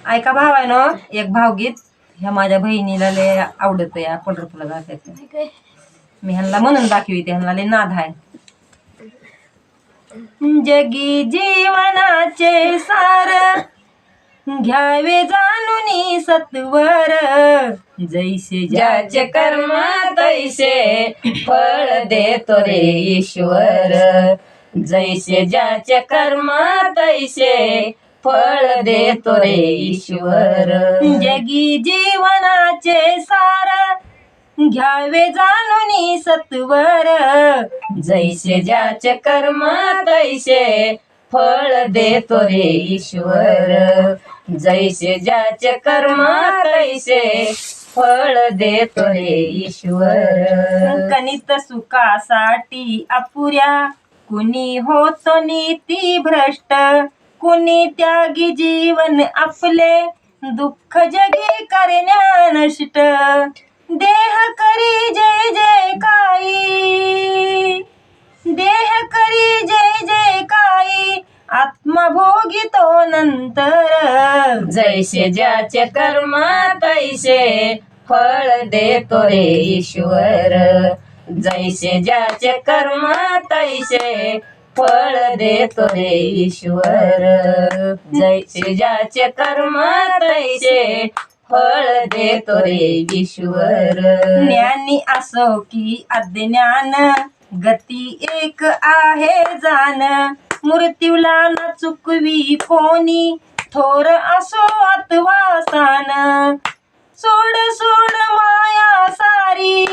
ऐका भावानं एक भावगीत ह्या माझ्या बहिणीला लय आवडत या पंढरपूरला जातात मी ह्यांना म्हणून दाखविते ह्यांना लय नाद आहे जगी जीवनाचे सार घ्यावे जाणून सत्वर जैसे ज्याचे कर्म तैसे फळ देतो रे ईश्वर जैसे ज्याचे कर्म तैसे फळ देतो रे ईश्वर जगी जीवनाचे सार घ्यावे जाणून सत्वर जैसे ज्याचे कर्म तैसे फळ देतो रे ईश्वर जैसे ज्याचे कर्म तैसे फळ देतो रे ईश्वर कणित सुखासाठी अपुऱ्या कुणी होतो नीती भ्रष्ट कुणी त्यागी जीवन आपले दुःख जगी करण्या नष्ट देह करी जय जय काई देह करी जय जय काई आत्मा भोगितो नंतर जैसे ज्याचे कर्म तैसे फळ देतो रे ईश्वर जैसे ज्याचे कर्म तैसे फळ देतो रे ईश्वर जैसे ज्याचे कर्म तैसे फळ देतो रे ईश्वर ज्ञानी असो की अज्ञान गती एक आहे जाण मृत्यूला न चुकवी कोणी थोर असो अथवा सान सोड सोड माया सारी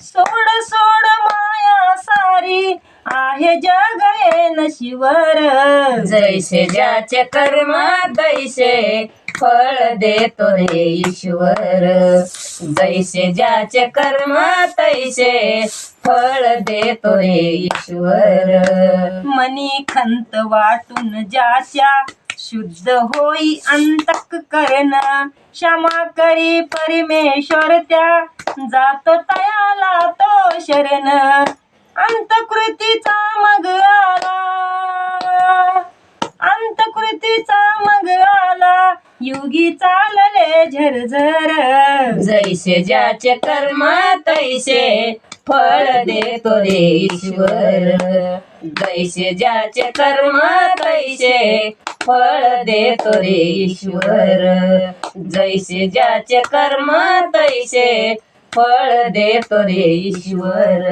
सोड सोड माया सारी आहे जग हे नशिवर जैसे ज्याचे कर्म तैसे फळ देतो रे ईश्वर जैसे ज्याचे कर्म तैसे फळ देतो रे ईश्वर मनी खंत वाटून ज्याच्या शुद्ध होई अंतःकरण क्षमा करी परमेश्वर त्या जातो तयाला तो शरण अंतकृतीचा मग आला अंतकृतीचा मग आला युगी चालले झरझर जैसे ज्याचे कर्म तैसे फळ देतो रे ईश्वर जैसे ज्याचे कर्म तैसे फळ देतो रे ईश्वर जैसे ज्याचे कर्म तैसे फळ देतो रे ईश्वर